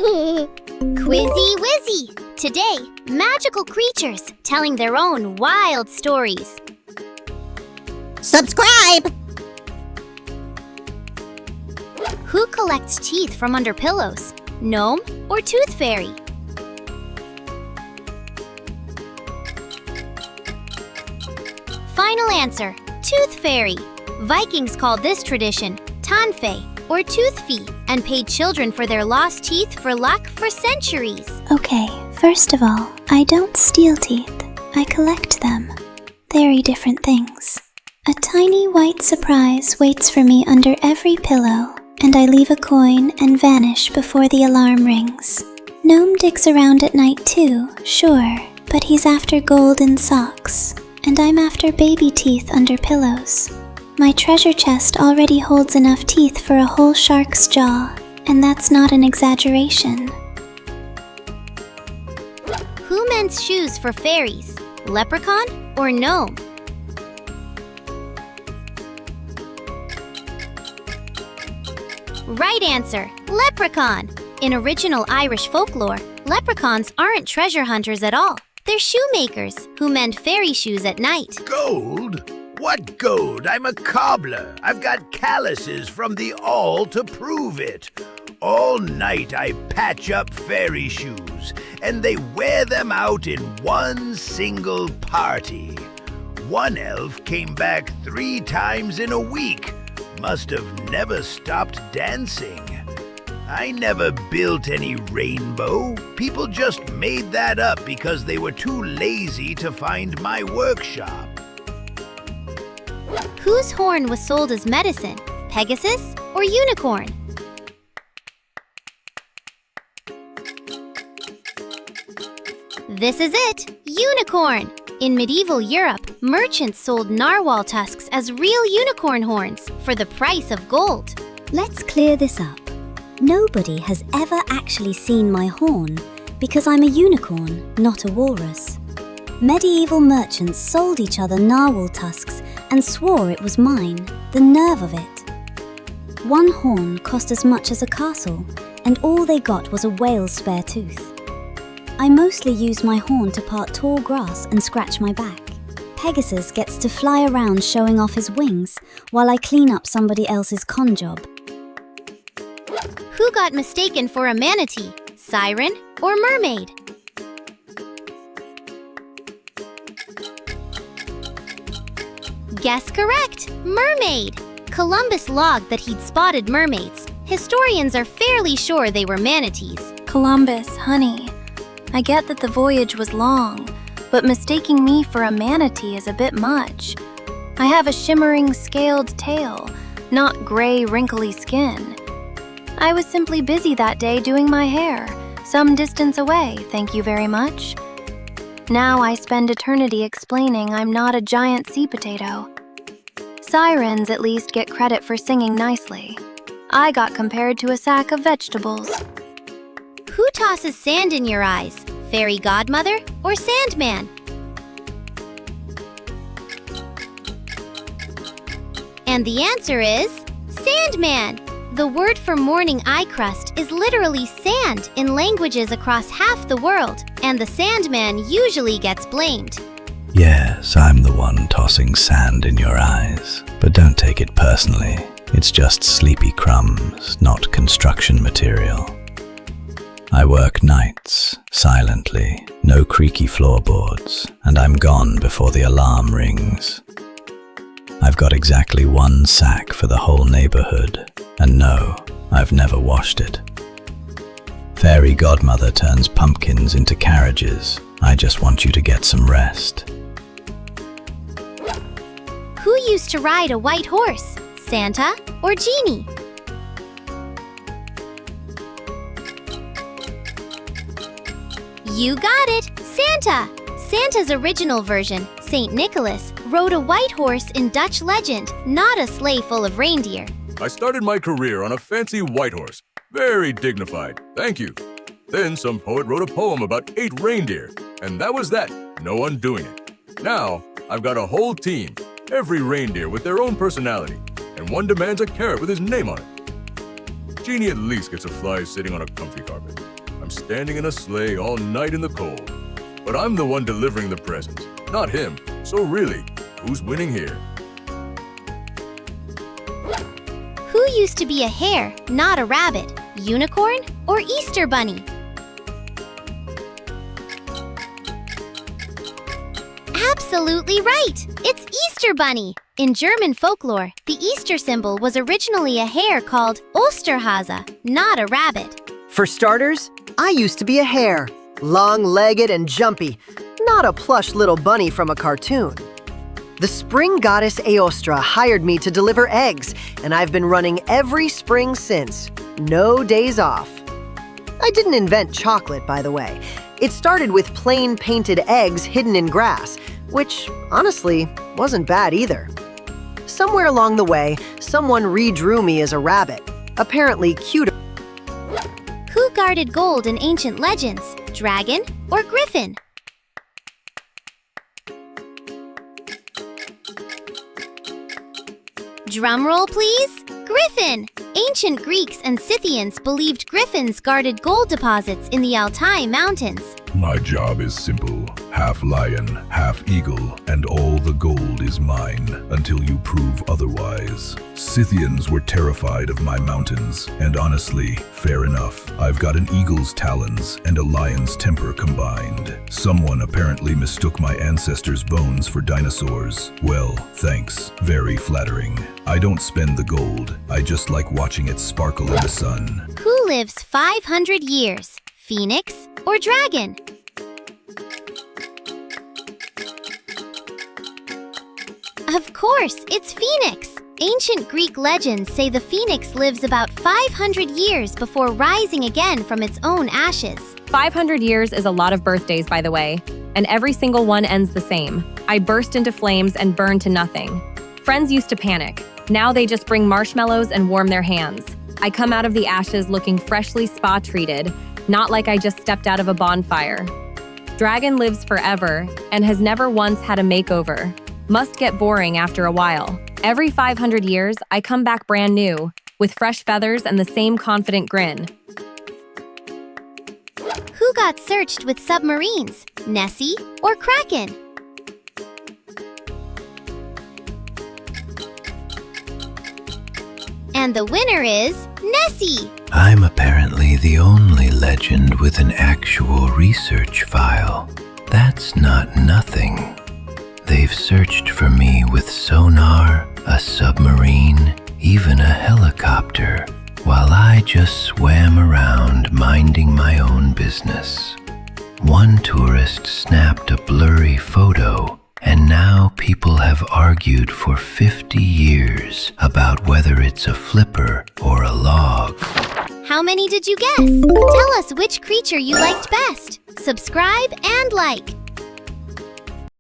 Quizzy Whizzy! Today, magical creatures telling their own wild stories. Subscribe! Who collects teeth from under pillows? Gnome or tooth fairy? Final answer, tooth fairy. Vikings called this tradition Tanfe or tooth fee and paid children for their lost teeth for luck for centuries. Okay, first of all, I don't steal teeth. I collect them. Very different things. A tiny white surprise waits for me under every pillow, and I leave a coin and vanish before the alarm rings. Gnome digs around at night too, sure, but he's after gold in socks, and I'm after baby teeth under pillows. My treasure chest already holds enough teeth for a whole shark's jaw, and that's not an exaggeration. Who mends shoes for fairies? Leprechaun or gnome? Right answer, leprechaun. In original Irish folklore, leprechauns aren't treasure hunters at all. They're shoemakers who mend fairy shoes at night. Gold? What gold? I'm a cobbler. I've got calluses from the awl to prove it. All night I patch up fairy shoes, and they wear them out in one single party. One elf came back 3 times in a week. Must have never stopped dancing. I never built any rainbow. People just made that up because they were too lazy to find my workshop. Whose horn was sold as medicine? Pegasus or unicorn? This is it, unicorn. In medieval Europe, merchants sold narwhal tusks as real unicorn horns for the price of gold. Let's clear this up. Nobody has ever actually seen my horn because I'm a unicorn, not a walrus. Medieval merchants sold each other narwhal tusks and swore it was mine. The nerve of it. One horn cost as much as a castle, and all they got was a whale's spare tooth. I mostly use my horn to part tall grass and scratch my back. Pegasus gets to fly around showing off his wings while I clean up somebody else's con job. Who got mistaken for a manatee? Siren or mermaid? Guess correct, mermaid. Columbus logged that he'd spotted mermaids. Historians are fairly sure they were manatees. Columbus, honey, I get that the voyage was long, but mistaking me for a manatee is a bit much. I have a shimmering scaled tail, not gray, wrinkly skin. I was simply busy that day doing my hair, some distance away, thank you very much. Now I spend eternity explaining I'm not a giant sea potato. Sirens at least get credit for singing nicely. I got compared to a sack of vegetables. Who tosses sand in your eyes? Fairy godmother or Sandman? And the answer is Sandman. The word for morning eye crust is literally sand in languages across half the world, and the Sandman usually gets blamed. Yes, I'm the one tossing sand in your eyes. But don't take it personally. It's just sleepy crumbs, not construction material. I work nights, silently, no creaky floorboards, and I'm gone before the alarm rings. I've got exactly 1 sack for the whole neighborhood, and no, I've never washed it. Fairy godmother turns pumpkins into carriages. I just want you to get some rest. Who used to ride a white horse? Santa or Genie? You got it, Santa! Santa's original version, Saint Nicholas, rode a white horse in Dutch legend, not a sleigh full of reindeer. I started my career on a fancy white horse. Very dignified, thank you. Then some poet wrote a poem about 8 reindeer, and that was that, no undoing it. Now, I've got a whole team, every reindeer with their own personality, and one demands a carrot with his name on it. Genie at least gets a fly sitting on a comfy carpet. I'm standing in a sleigh all night in the cold. But I'm the one delivering the presents, not him. So really, who's winning here? Who used to be a hare, not a rabbit, unicorn, or Easter bunny? Absolutely right! It's Easter bunny! In German folklore, the Easter symbol was originally a hare called Osterhase, not a rabbit. For starters, I used to be a hare, long-legged and jumpy, not a plush little bunny from a cartoon. The spring goddess Aostra hired me to deliver eggs, and I've been running every spring since. No days off. I didn't invent chocolate, by the way. It started with plain painted eggs hidden in grass, which, honestly, wasn't bad either. Somewhere along the way, someone redrew me as a rabbit, apparently cuter. Who guarded gold in ancient legends, dragon or griffin? Drumroll, please. Griffin! Ancient Greeks and Scythians believed griffins guarded gold deposits in the Altai Mountains. My job is simple. Half lion, half eagle, and all the gold is mine until you prove otherwise. Scythians were terrified of my mountains, and honestly, fair enough. I've got an eagle's talons and a lion's temper combined. Someone apparently mistook my ancestors' bones for dinosaurs. Well, thanks. Very flattering. I don't spend the gold. I just like watching it sparkle in the sun. Who lives 500 years, phoenix or dragon? Of course, it's Phoenix! Ancient Greek legends say the phoenix lives about 500 years before rising again from its own ashes. 500 years is a lot of birthdays, by the way, and every single one ends the same. I burst into flames and burn to nothing. Friends used to panic. Now they just bring marshmallows and warm their hands. I come out of the ashes looking freshly spa-treated, not like I just stepped out of a bonfire. Dragon lives forever and has never once had a makeover. Must get boring after a while. Every 500 years, I come back brand new, with fresh feathers and the same confident grin. Who got searched with submarines, Nessie or Kraken? And the winner is Nessie! I'm apparently the only legend with an actual research file. That's not nothing. They've searched for me with sonar, a submarine, even a helicopter, while I just swam around minding my own business. One tourist snapped a blurry photo, and now people have argued for 50 years about whether it's a flipper or a log. How many did you guess? Tell us which creature you liked best. Subscribe and like.